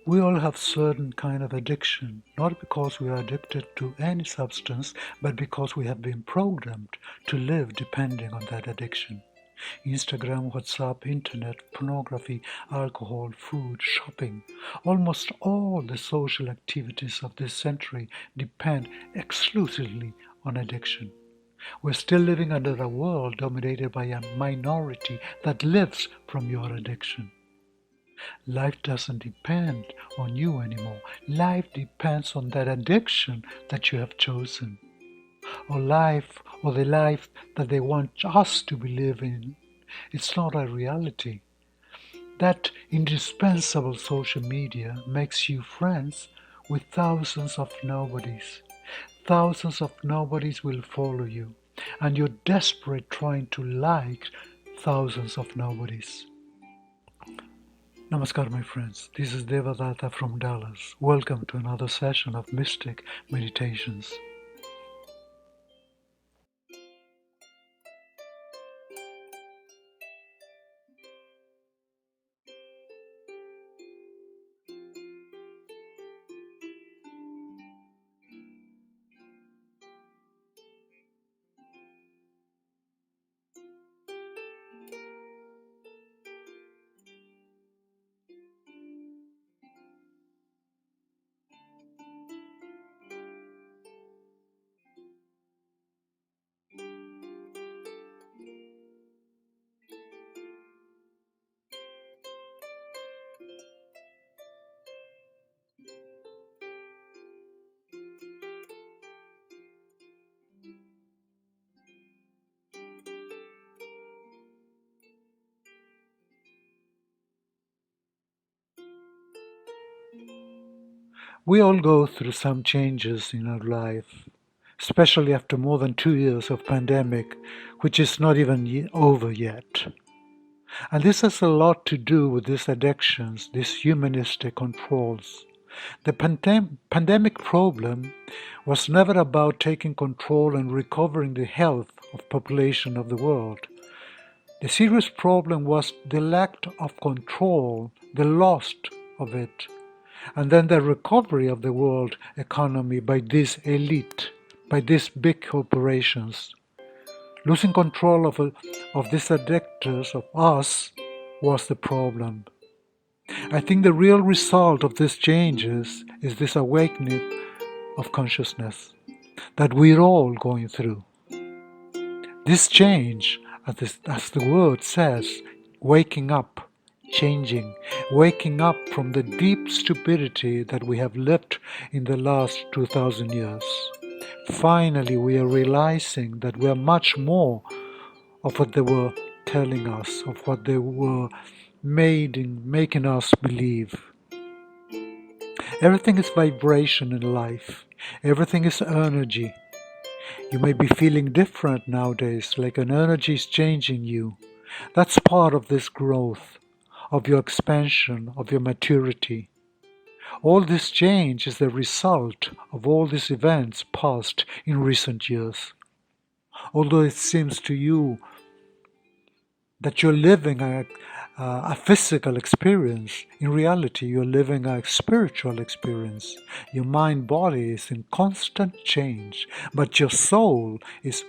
We all have certain kind of addiction, not because we are addicted to any substance, but because we have been programmed to live depending on that addiction. Instagram, WhatsApp, internet, pornography, alcohol, food, shopping. Almost all the social activities of this century depend exclusively on addiction. We're still living under a world dominated by a minority that lives from your addiction. Life doesn't depend on you anymore. Life depends on that addiction that you have chosen. Or the life that they want us to be living. It's not a reality. That indispensable social media makes you friends with thousands of nobodies. Thousands of nobodies will follow you, and you're desperate trying to like thousands of nobodies. Namaskar, my friends. This is Devadatta from Dallas. Welcome to another session of Mystic Meditations. We all go through some changes in our life, especially after more than 2 years of pandemic, which is not even over yet. And this has a lot to do with these addictions, these humanistic controls. The pandemic problem was never about taking control and recovering the health of population of the world. The serious problem was the lack of control, the loss of it, and then the recovery of the world economy by this elite, by these big corporations. Losing control of these addictors, of us, was the problem. I think the real result of these changes is this awakening of consciousness that we're all going through. This change, as the word says, waking up, changing, waking up from the deep stupidity that we have lived in the last 2000 years. Finally, we are realizing that we are much more of what they were telling us, of what they were making us believe. Everything is vibration in life. Everything is energy. You may be feeling different nowadays, like an energy is changing you. That's part of this growth, of your expansion, of your maturity. All this change is the result of all these events passed in recent years. Although it seems to you that you're living a physical experience, in reality you're living a spiritual experience. Your mind body is in constant change, but your soul is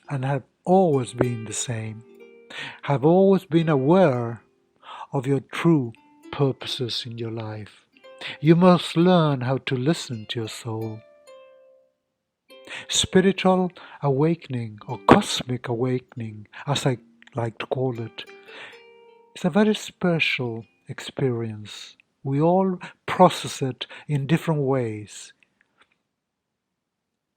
and have always been the same, have always been aware of your true purposes in your life. You must learn how to listen to your soul. Spiritual awakening or cosmic awakening, as I like to call it, is a very special experience. We all process it in different ways.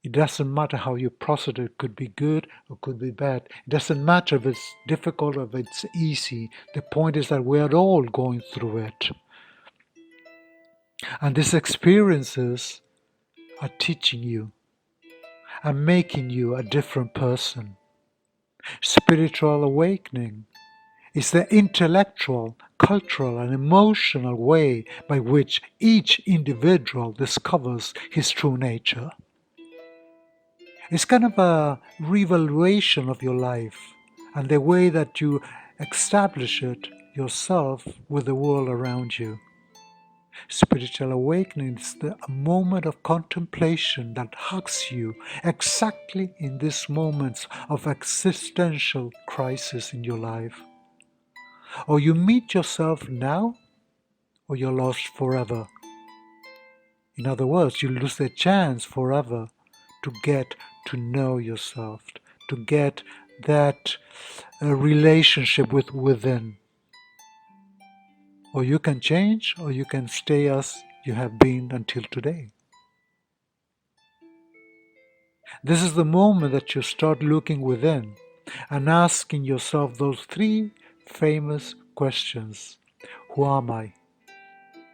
It doesn't matter how you process it. It could be good or could be bad. It doesn't matter if it's difficult or if it's easy. The point is that we are all going through it. And these experiences are teaching you and making you a different person. Spiritual awakening is the intellectual, cultural, and emotional way by which each individual discovers his true nature. It's kind of a reevaluation of your life, and the way that you establish it yourself with the world around you. Spiritual awakening is a moment of contemplation that hugs you exactly in these moments of existential crisis in your life. Or you meet yourself now, or you're lost forever. In other words, you lose the chance forever to get to know yourself, to get that relationship with within. Or you can change, or you can stay as you have been until today. This is the moment that you start looking within and asking yourself those three famous questions. Who am I?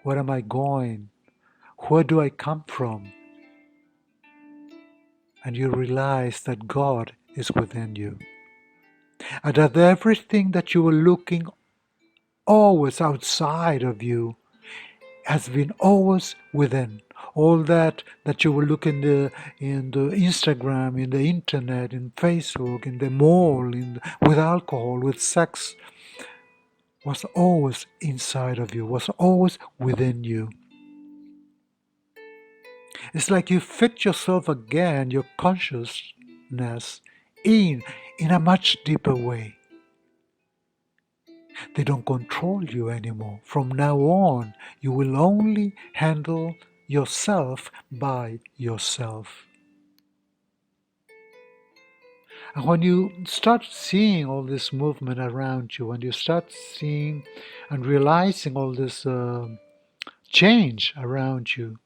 Where am I going? Where do I come from? And you realize that God is within you. And that everything that you were looking always outside of you has been always within. All that you will look in the Instagram, in the internet, in Facebook, in the mall, with alcohol, with sex, was always inside of you, was always within you. It's like you fit yourself again, your consciousness, in a much deeper way. They don't control you anymore. From now on, you will only handle yourself by yourself. And when you start seeing all this movement around you, when you start seeing and realizing all this change around you,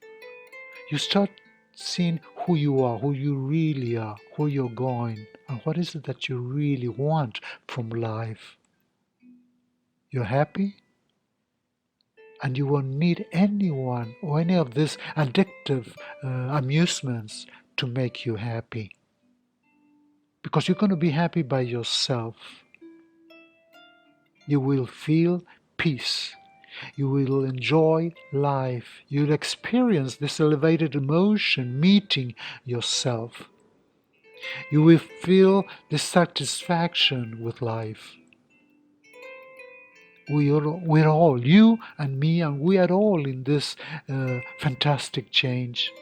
you start seeing who you are, who you really are, where you're going, and what is it that you really want from life. You're happy? And you won't need anyone or any of these addictive amusements to make you happy. Because you're going to be happy by yourself. You will feel peace. You will enjoy life. You'll experience this elevated emotion meeting yourself. You will feel the satisfaction with life. We're all, you and me, and we are all in this fantastic change.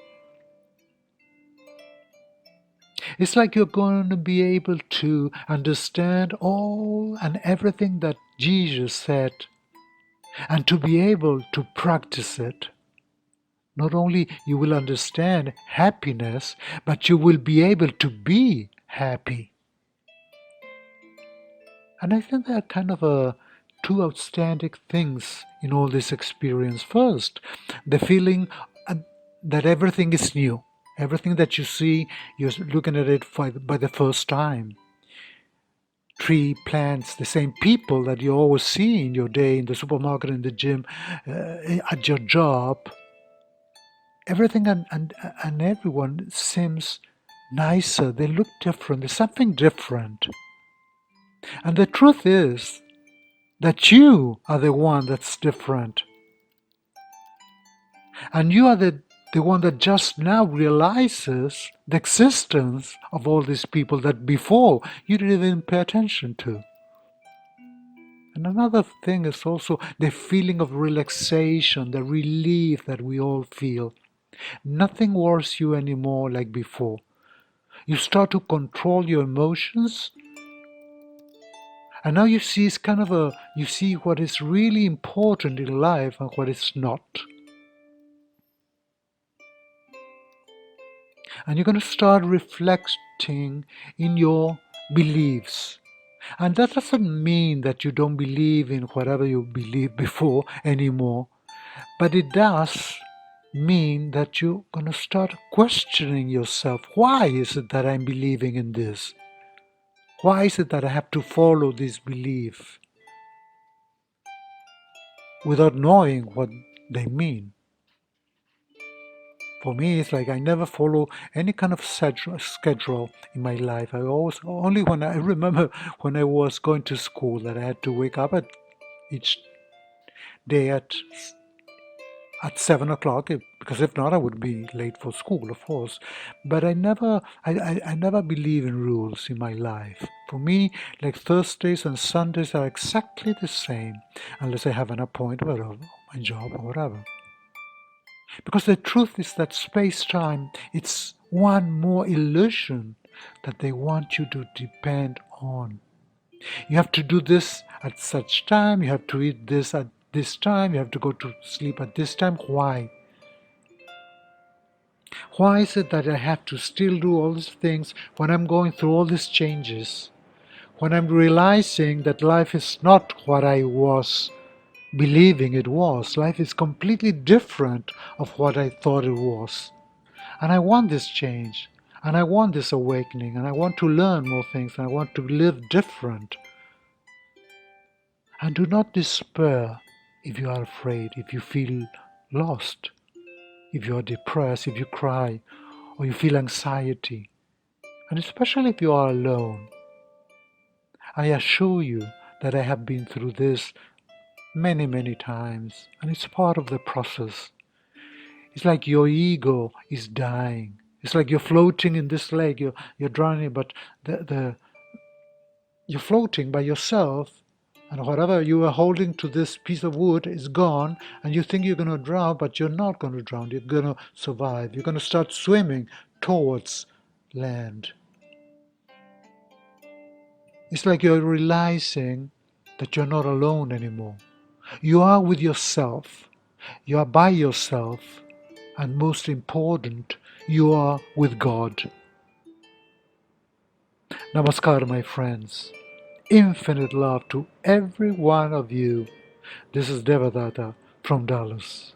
It's like you're going to be able to understand all and everything that Jesus said, and to be able to practice it. Not only you will understand happiness, but you will be able to be happy. And I think there are kind of two outstanding things in all this experience. First, the feeling that everything is new. Everything that you see, you're looking at it by the first time. Tree, plants, the same people that you always see in your day, in the supermarket, in the gym, at your job. Everything and everyone seems nicer. They look different. There's something different. And the truth is that you are the one that's different. And you are the one that just now realizes the existence of all these people that before you didn't even pay attention to. And another thing is also the feeling of relaxation, the relief that we all feel. Nothing worries you anymore like before. You start to control your emotions. And now you see it's kind of you see what is really important in life and what is not. And you're going to start reflecting in your beliefs. And that doesn't mean that you don't believe in whatever you believed before anymore. But it does mean that you're going to start questioning yourself. Why is it that I'm believing in this? Why is it that I have to follow this belief without knowing what they mean? For me, it's like I never follow any kind of schedule in my life. I always, only when I remember when I was going to school that I had to wake up each day at at 7 o'clock, because if not, I would be late for school, of course. But I never believe in rules in my life. For me, like Thursdays and Sundays are exactly the same, unless I have an appointment or my job or whatever. Because the truth is that space-time, it's one more illusion that they want you to depend on. You have to do this at such time, you have to eat this at this time, you have to go to sleep at this time. Why? Why is it that I have to still do all these things when I'm going through all these changes? When I'm realizing that life is not what I was believing it was. Life is completely different of what I thought it was. And I want this change. And I want this awakening. And I want to learn more things. And I want to live different. And do not despair if you are afraid, if you feel lost, if you are depressed, if you cry, or you feel anxiety. And especially if you are alone. I assure you that I have been through this many, many times. And it's part of the process. It's like your ego is dying. It's like you're floating in this lake, you're drowning, but you're floating by yourself, and whatever you were holding to this piece of wood is gone, and you think you're going to drown, but you're not going to drown. You're going to survive. You're going to start swimming towards land. It's like you're realizing that you're not alone anymore. You are with yourself. You are by yourself. And most important, you are with God. Namaskar, my friends. Infinite love to every one of you. This is Devadatta from Dallas.